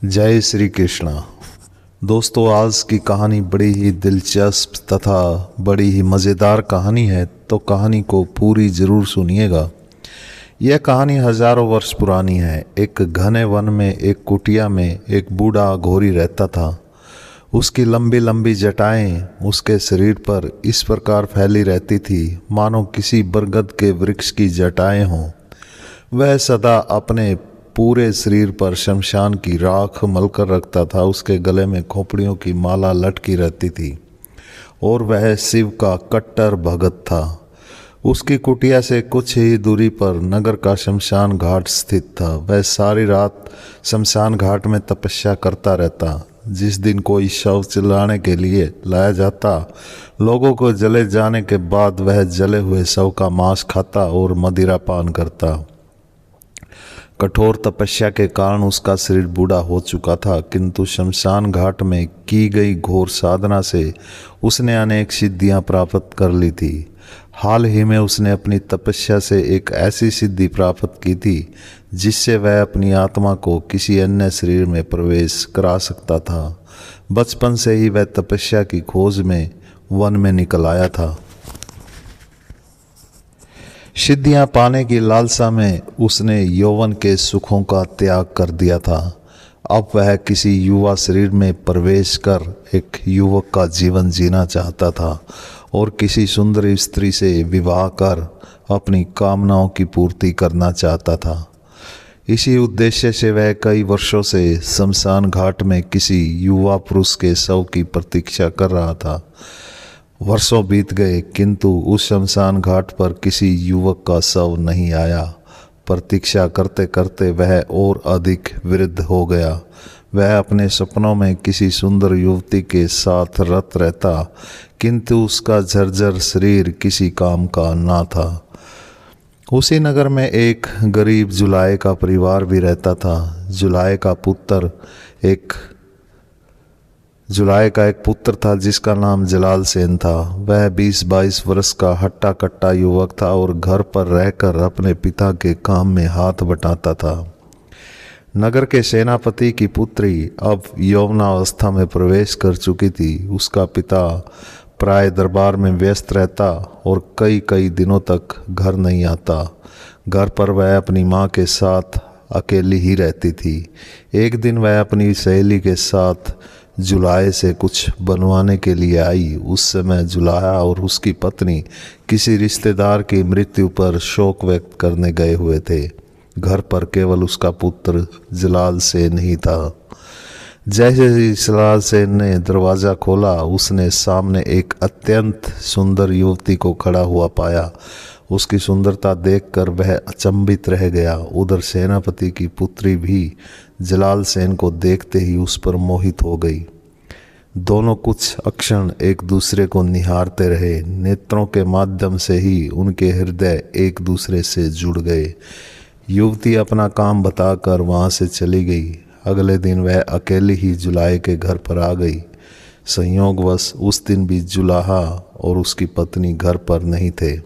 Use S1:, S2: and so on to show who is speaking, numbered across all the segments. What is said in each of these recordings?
S1: जय श्री कृष्णा। दोस्तों, आज की कहानी बड़ी ही दिलचस्प तथा बड़ी ही मज़ेदार कहानी है, तो कहानी को पूरी ज़रूर सुनिएगा। यह कहानी हजारों वर्ष पुरानी है। एक घने वन में एक कुटिया में एक बूढ़ा घोरी रहता था। उसकी लंबी लंबी जटाएं उसके शरीर पर इस प्रकार फैली रहती थी मानो किसी बरगद के वृक्ष की जटाएं हों। वह सदा अपने पूरे शरीर पर शमशान की राख मलकर रखता था। उसके गले में खोपड़ियों की माला लटकी रहती थी और वह शिव का कट्टर भगत था। उसकी कुटिया से कुछ ही दूरी पर नगर का शमशान घाट स्थित था। वह सारी रात शमशान घाट में तपस्या करता रहता। जिस दिन कोई शव जलाने के लिए लाया जाता, लोगों को जले जाने के बाद वह जले हुए शव का मांस खाता और मदिरा पान करता। कठोर तपस्या के कारण उसका शरीर बूढ़ा हो चुका था, किंतु शमशान घाट में की गई घोर साधना से उसने अनेक सिद्धियां प्राप्त कर ली थी। हाल ही में उसने अपनी तपस्या से एक ऐसी सिद्धि प्राप्त की थी जिससे वह अपनी आत्मा को किसी अन्य शरीर में प्रवेश करा सकता था। बचपन से ही वह तपस्या की खोज में वन में निकल आया था। सिद्धियां पाने की लालसा में उसने यौवन के सुखों का त्याग कर दिया था। अब वह किसी युवा शरीर में प्रवेश कर एक युवक का जीवन जीना चाहता था और किसी सुंदर स्त्री से विवाह कर अपनी कामनाओं की पूर्ति करना चाहता था। इसी उद्देश्य से वह कई वर्षों से शमशान घाट में किसी युवा पुरुष के शव की प्रतीक्षा कर रहा था। वर्षों बीत गए, किंतु उस शमशान घाट पर किसी युवक का शव नहीं आया। प्रतीक्षा करते करते वह और अधिक वृद्ध हो गया। वह अपने सपनों में किसी सुंदर युवती के साथ रत रहता, किंतु उसका जर्जर शरीर किसी काम का ना था। उसी नगर में एक गरीब जुलाहे का परिवार भी रहता था। जुलाहे का एक पुत्र था जिसका नाम जलाल सेन था। वह 20-22 वर्ष का हट्टा कट्टा युवक था और घर पर रहकर अपने पिता के काम में हाथ बटाता था। नगर के सेनापति की पुत्री अब यौवनावस्था में प्रवेश कर चुकी थी। उसका पिता प्राय दरबार में व्यस्त रहता और कई दिनों तक घर नहीं आता। घर पर वह अपनी माँ के साथ अकेली ही रहती थी। एक दिन वह अपनी सहेली के साथ जुलाहे से कुछ बनवाने के लिए आई। उस समय जुलाहा और उसकी पत्नी किसी रिश्तेदार की मृत्यु पर शोक व्यक्त करने गए हुए थे। घर पर केवल उसका पुत्र जलाल सेन ही था। जैसे ही जलाल सेन ने दरवाज़ा खोला, उसने सामने एक अत्यंत सुंदर युवती को खड़ा हुआ पाया। उसकी सुंदरता देखकर वह अचंभित रह गया। उधर सेनापति की पुत्री भी जलाल सेन को देखते ही उस पर मोहित हो गई। दोनों कुछ अक्षण एक दूसरे को निहारते रहे। नेत्रों के माध्यम से ही उनके हृदय एक दूसरे से जुड़ गए। युवती अपना काम बताकर वहाँ से चली गई। अगले दिन वह अकेली ही जुलाहे के घर पर आ गई। संयोगवश उस दिन भी जुलाहा और उसकी पत्नी घर पर नहीं थे।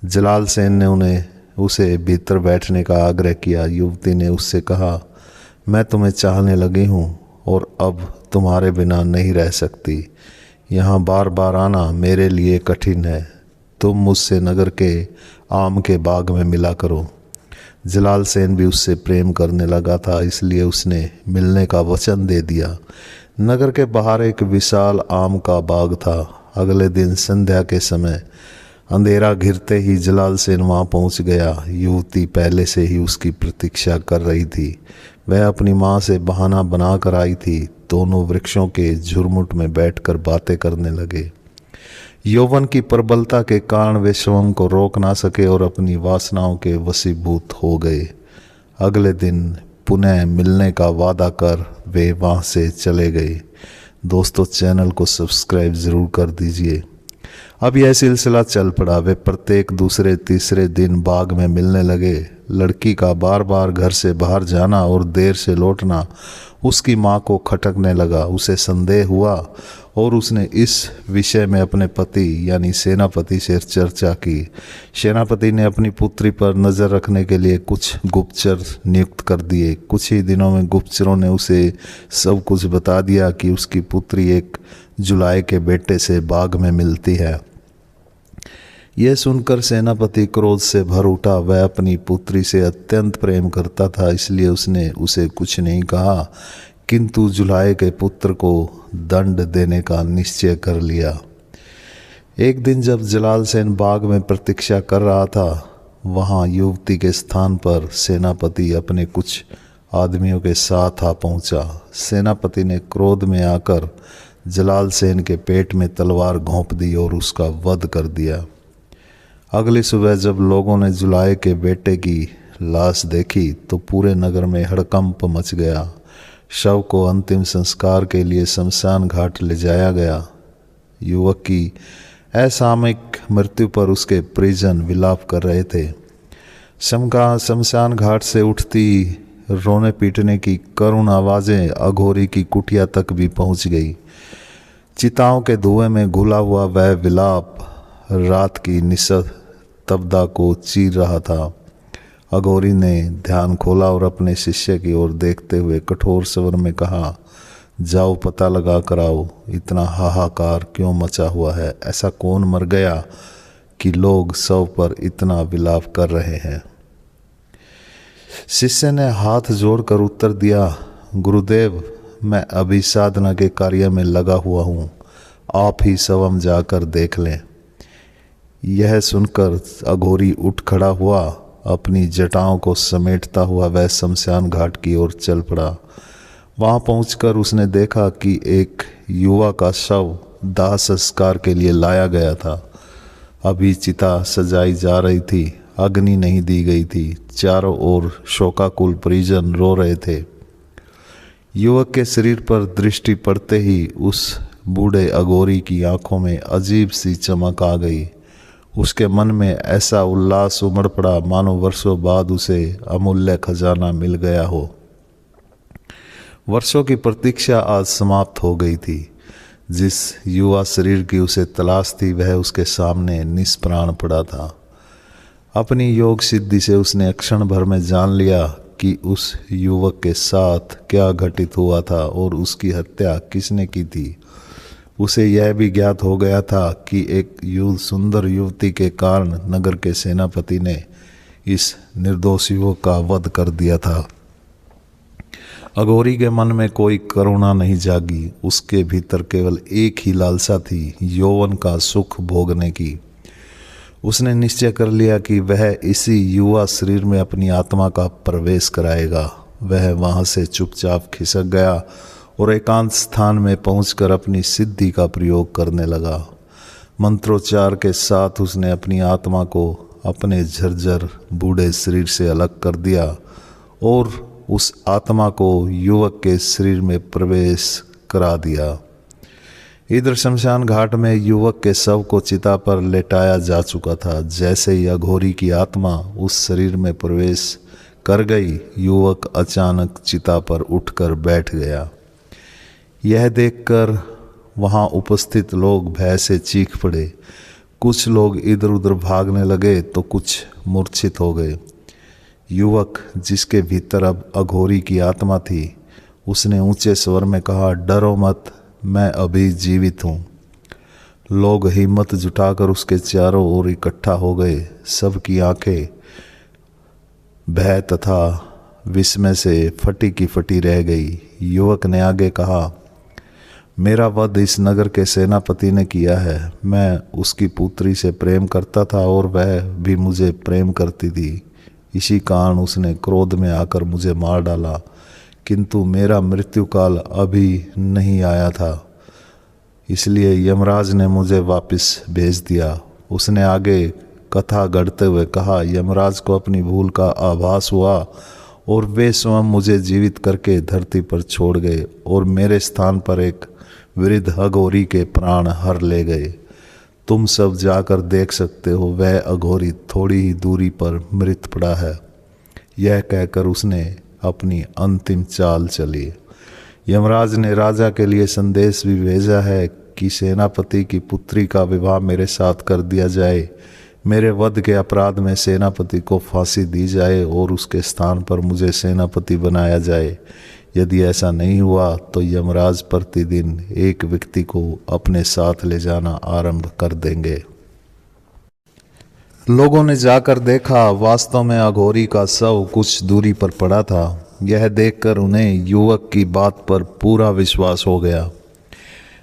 S1: जलाल सेन ने उसे भीतर बैठने का आग्रह किया। युवती ने उससे कहा, मैं तुम्हें चाहने लगी हूँ और अब तुम्हारे बिना नहीं रह सकती। यहाँ बार बार आना मेरे लिए कठिन है। तुम मुझसे नगर के आम के बाग में मिला करो। जलाल सेन भी उससे प्रेम करने लगा था, इसलिए उसने मिलने का वचन दे दिया। नगर के बाहर एक विशाल आम का बाग था। अगले दिन संध्या के समय अंधेरा घिरते ही जलाल सेन वहाँ पहुँच गया। युवती पहले से ही उसकी प्रतीक्षा कर रही थी। वह अपनी माँ से बहाना बना कर आई थी। दोनों वृक्षों के झुरमुट में बैठकर बातें करने लगे। यौवन की प्रबलता के कारण वे स्वयं को रोक ना सके और अपनी वासनाओं के वशीभूत हो गए। अगले दिन पुनः मिलने का वादा कर वे वहाँ से चले गए। दोस्तों, चैनल को सब्सक्राइब ज़रूर कर दीजिए। अब यह सिलसिला चल पड़ा। वे प्रत्येक दूसरे तीसरे दिन बाग में मिलने लगे। लड़की का बार बार घर से बाहर जाना और देर से लौटना उसकी माँ को खटकने लगा। उसे संदेह हुआ और उसने इस विषय में अपने पति यानी सेनापति से चर्चा की। सेनापति ने अपनी पुत्री पर नज़र रखने के लिए कुछ गुप्तचर नियुक्त कर दिए। कुछ ही दिनों में गुप्तचरों ने उसे सब कुछ बता दिया कि उसकी पुत्री एक जुलाई के बेटे से बाग में मिलती है। यह सुनकर सेनापति क्रोध से भर उठा। वह अपनी पुत्री से अत्यंत प्रेम करता था, इसलिए उसने उसे कुछ नहीं कहा, किंतु जुलाई के पुत्र को दंड देने का निश्चय कर लिया। एक दिन जब जलाल सेन बाग में प्रतीक्षा कर रहा था, वहाँ युवती के स्थान पर सेनापति अपने कुछ आदमियों के साथ आ पहुँचा। सेनापति ने क्रोध में आकर जलाल सेन के पेट में तलवार घोंप दी और उसका वध कर दिया। अगली सुबह जब लोगों ने जुलाई के बेटे की लाश देखी तो पूरे नगर में हड़कंप मच गया। शव को अंतिम संस्कार के लिए शमशान घाट ले जाया गया। युवक की असामयिक मृत्यु पर उसके परिजन विलाप कर रहे थे। शमशान घाट से उठती रोने पीटने की करुण आवाज़ें अघोरी की कुटिया तक भी पहुंच गई। चिताओं के धुएं में घुला हुआ वह विलाप रात की निस्तब्धता को चीर रहा था। अघोरी ने ध्यान खोला और अपने शिष्य की ओर देखते हुए कठोर स्वर में कहा, जाओ पता लगा कर आओ, इतना हाहाकार क्यों मचा हुआ है? ऐसा कौन मर गया कि लोग शव पर इतना विलाप कर रहे हैं? शिष्य ने हाथ जोड़कर उत्तर दिया, गुरुदेव, मैं अभी साधना के कार्य में लगा हुआ हूँ, आप ही स्वयं जाकर देख लें। यह सुनकर अघोरी उठ खड़ा हुआ। अपनी जटाओं को समेटता हुआ वह शमशान घाट की ओर चल पड़ा। वहां पहुंचकर उसने देखा कि एक युवा का शव दाह संस्कार के लिए लाया गया था। अभी चिता सजाई जा रही थी, अग्नि नहीं दी गई थी। चारों ओर शोकाकुल परिजन रो रहे थे। युवक के शरीर पर दृष्टि पड़ते ही उस बूढ़े अघोरी की आंखों में अजीब सी चमक आ गई। उसके मन में ऐसा उल्लास उमड़ पड़ा मानो वर्षों बाद उसे अमूल्य खजाना मिल गया हो। वर्षों की प्रतीक्षा आज समाप्त हो गई थी। जिस युवा शरीर की उसे तलाश थी वह उसके सामने निष्प्राण पड़ा था। अपनी योग सिद्धि से उसने क्षण भर में जान लिया कि उस युवक के साथ क्या घटित हुआ था और उसकी हत्या किसने की थी। उसे यह भी ज्ञात हो गया था कि एक सुंदर युवती के कारण नगर के सेनापति ने इस निर्दोष युवक का वध कर दिया था। अघोरी के मन में कोई करुणा नहीं जागी। उसके भीतर केवल एक ही लालसा थी, यौवन का सुख भोगने की। उसने निश्चय कर लिया कि वह इसी युवा शरीर में अपनी आत्मा का प्रवेश कराएगा। वह वहां से चुपचाप खिसक गया और एकांत स्थान में पहुंचकर अपनी सिद्धि का प्रयोग करने लगा। मंत्रोच्चार के साथ उसने अपनी आत्मा को अपने झरझर बूढ़े शरीर से अलग कर दिया और उस आत्मा को युवक के शरीर में प्रवेश करा दिया। इधर शमशान घाट में युवक के शव को चिता पर लेटाया जा चुका था। जैसे ही अघोरी की आत्मा उस शरीर में प्रवेश कर गई, युवक अचानक चिता पर उठकर बैठ गया। यह देखकर वहां उपस्थित लोग भय से चीख पड़े। कुछ लोग इधर उधर भागने लगे तो कुछ मूर्छित हो गए। युवक जिसके भीतर अब अघोरी की आत्मा थी, उसने ऊंचे स्वर में कहा, डरो मत, मैं अभी जीवित हूँ। लोग हिम्मत जुटाकर उसके चारों ओर इकट्ठा हो गए। सबकी आंखें भय तथा विस्मय से फटी की फटी रह गई। युवक ने आगे कहा, मेरा वध इस नगर के सेनापति ने किया है। मैं उसकी पुत्री से प्रेम करता था और वह भी मुझे प्रेम करती थी। इसी कारण उसने क्रोध में आकर मुझे मार डाला, किंतु मेरा मृत्यु काल अभी नहीं आया था, इसलिए यमराज ने मुझे वापस भेज दिया। उसने आगे कथा गढ़ते हुए कहा, यमराज को अपनी भूल का आभास हुआ और वे स्वयं मुझे जीवित करके धरती पर छोड़ गए और मेरे स्थान पर एक वृद्ध अघोरी के प्राण हर ले गए। तुम सब जाकर देख सकते हो, वह अघोरी थोड़ी ही दूरी पर मृत पड़ा है। यह कहकर उसने अपनी अंतिम चाल चली। यमराज ने राजा के लिए संदेश भी भेजा है कि सेनापति की पुत्री का विवाह मेरे साथ कर दिया जाए, मेरे वध के अपराध में सेनापति को फांसी दी जाए और उसके स्थान पर मुझे सेनापति बनाया जाए। यदि ऐसा नहीं हुआ तो यमराज प्रतिदिन एक व्यक्ति को अपने साथ ले जाना आरंभ कर देंगे। लोगों ने जाकर देखा, वास्तव में अघोरी का शव कुछ दूरी पर पड़ा था। यह देखकर उन्हें युवक की बात पर पूरा विश्वास हो गया।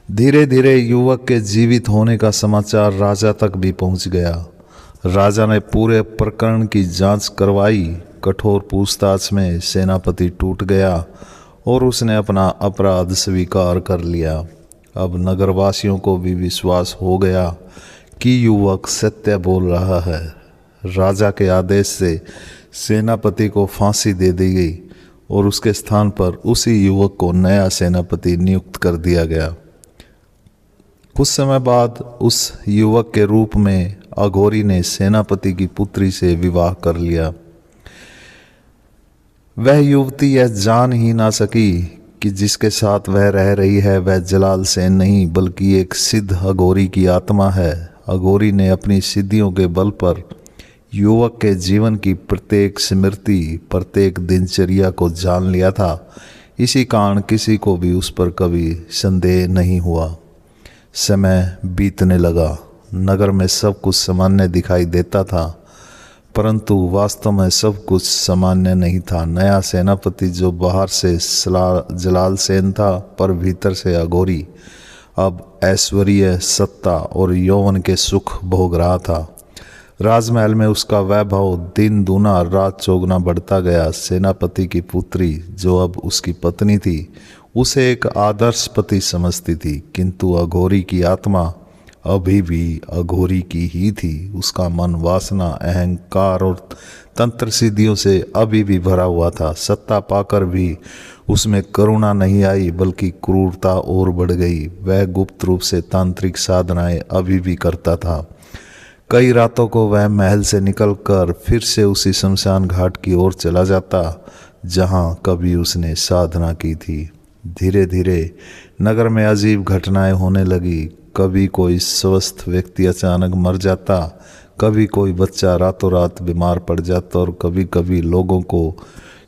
S1: धीरे धीरे युवक के जीवित होने का समाचार राजा तक भी पहुंच गया। राजा ने पूरे प्रकरण की जांच करवाई। कठोर पूछताछ में सेनापति टूट गया और उसने अपना अपराध स्वीकार कर लिया। अब नगरवासियों को भी विश्वास हो गया कि युवक सत्य बोल रहा है। राजा के आदेश से सेनापति को फांसी दे दी गई और उसके स्थान पर उसी युवक को नया सेनापति नियुक्त कर दिया गया। कुछ समय बाद उस युवक के रूप में अघोरी ने सेनापति की पुत्री से विवाह कर लिया। वह युवती यह जान ही ना सकी कि जिसके साथ वह रह रही है वह जलाल सेन नहीं बल्कि एक सिद्ध अघोरी की आत्मा है। अघोरी ने अपनी सिद्धियों के बल पर युवक के जीवन की प्रत्येक स्मृति, प्रत्येक दिनचर्या को जान लिया था। इसी कारण किसी को भी उस पर कभी संदेह नहीं हुआ। समय बीतने लगा। नगर में सब कुछ सामान्य दिखाई देता था, परंतु वास्तव में सब कुछ सामान्य नहीं था। नया सेनापति जो बाहर से जलाल सेन था पर भीतर से अघोरी, अब ऐश्वर्य, सत्ता और यौवन के सुख भोग रहा था। राजमहल में उसका वैभव दिन दूना रात चौगुना बढ़ता गया। सेनापति की पुत्री जो अब उसकी पत्नी थी उसे एक आदर्श पति समझती थी, किंतु अघोरी की आत्मा अभी भी अघोरी की ही थी। उसका मन वासना, अहंकार और तंत्र सिद्धियों से अभी भी भरा हुआ था। सत्ता पाकर भी उसमें करुणा नहीं आई बल्कि क्रूरता और बढ़ गई। वह गुप्त रूप से तांत्रिक साधनाएं अभी भी करता था। कई रातों को वह महल से निकलकर फिर से उसी शमशान घाट की ओर चला जाता जहां कभी उसने साधना की थी। धीरे धीरे नगर में अजीब घटनाएं होने लगी। कभी कोई स्वस्थ व्यक्ति अचानक मर जाता, कभी कोई बच्चा रातों रात बीमार पड़ जाता और कभी कभी लोगों को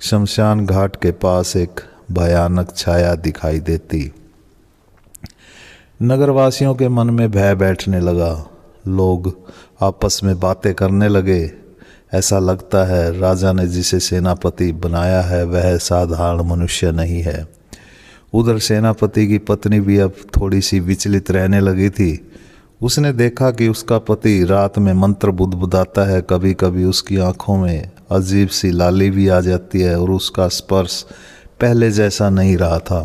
S1: शमशान घाट के पास एक भयानक छाया दिखाई देती। नगरवासियों के मन में भय बैठने लगा। लोग आपस में बातें करने लगे। ऐसा लगता है राजा ने जिसे सेनापति बनाया है वह साधारण मनुष्य नहीं है। उधर सेनापति की पत्नी भी अब थोड़ी सी विचलित रहने लगी थी। उसने देखा कि उसका पति रात में मंत्र बुदबुदाता है। कभी कभी उसकी आंखों में अजीब सी लाली भी आ जाती है और उसका स्पर्श पहले जैसा नहीं रहा था।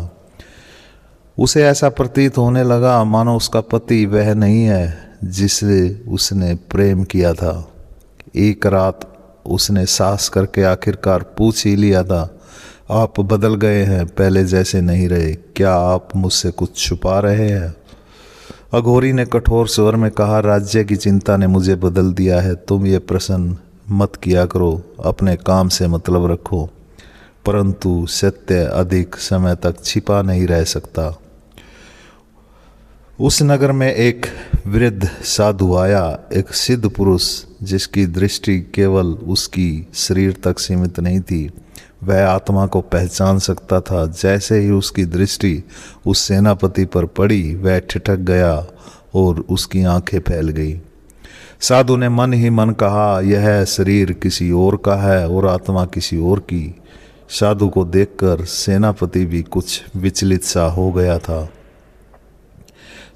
S1: उसे ऐसा प्रतीत होने लगा मानो उसका पति वह नहीं है जिसे उसने प्रेम किया था। एक रात उसने साहस करके आखिरकार पूछ ही लिया था, आप बदल गए हैं, पहले जैसे नहीं रहे। क्या आप मुझसे कुछ छुपा रहे हैं? अघोरी ने कठोर स्वर में कहा, राज्य की चिंता ने मुझे बदल दिया है। तुम ये प्रश्न मत किया करो, अपने काम से मतलब रखो। परंतु सत्य अधिक समय तक छिपा नहीं रह सकता। उस नगर में एक वृद्ध साधु आया, एक सिद्ध पुरुष जिसकी दृष्टि केवल उसकी शरीर तक सीमित नहीं थी। वह आत्मा को पहचान सकता था। जैसे ही उसकी दृष्टि उस सेनापति पर पड़ी वह ठिठक गया और उसकी आंखें फैल गई। साधु ने मन ही मन कहा, यह शरीर किसी और का है और आत्मा किसी और की। साधु को देखकर सेनापति भी कुछ विचलित सा हो गया था।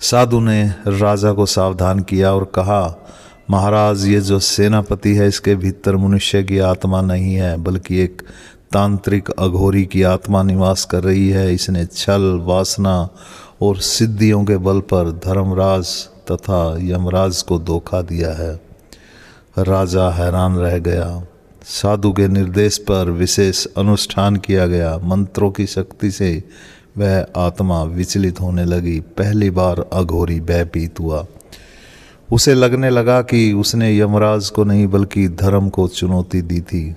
S1: साधु ने राजा को सावधान किया और कहा, महाराज, ये जो सेनापति है इसके भीतर मनुष्य की आत्मा नहीं है बल्कि एक तांत्रिक अघोरी की आत्मा निवास कर रही है। इसने छल, वासना और सिद्धियों के बल पर धर्मराज तथा यमराज को धोखा दिया है। राजा हैरान रह गया। साधु के निर्देश पर विशेष अनुष्ठान किया गया। मंत्रों की शक्ति से वह आत्मा विचलित होने लगी। पहली बार अघोरी भयभीत हुआ। उसे लगने लगा कि उसने यमराज को नहीं बल्कि धर्म को चुनौती दी थी।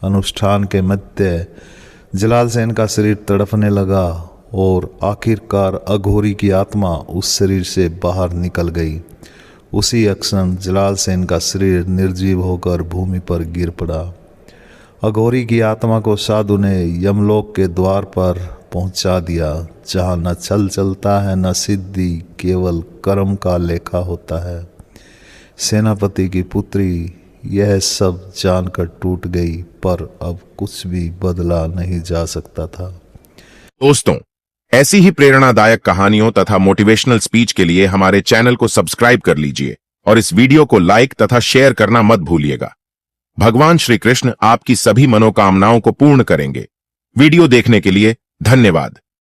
S1: अनुष्ठान के मध्य जलाल सेन का शरीर तड़पने लगा और आखिरकार अघोरी की आत्मा उस शरीर से बाहर निकल गई। उसी क्षण जलाल सेन का शरीर निर्जीव होकर भूमि पर गिर पड़ा। अघोरी की आत्मा को साधु ने यमलोक के द्वार पर पहुंचा दिया, जहां न छल चलता है न सिद्धि, केवल कर्म का लेखा होता है। सेनापति की पुत्री यह सब जानकर टूट गई, पर अब कुछ भी बदला नहीं जा सकता था।
S2: दोस्तों, ऐसी ही प्रेरणादायक कहानियों तथा मोटिवेशनल स्पीच के लिए हमारे चैनल को सब्सक्राइब कर लीजिए और इस वीडियो को लाइक तथा शेयर करना मत भूलिएगा। भगवान श्री कृष्ण आपकी सभी मनोकामनाओं को पूर्ण करेंगे। वीडियो देखने के लिए धन्यवाद।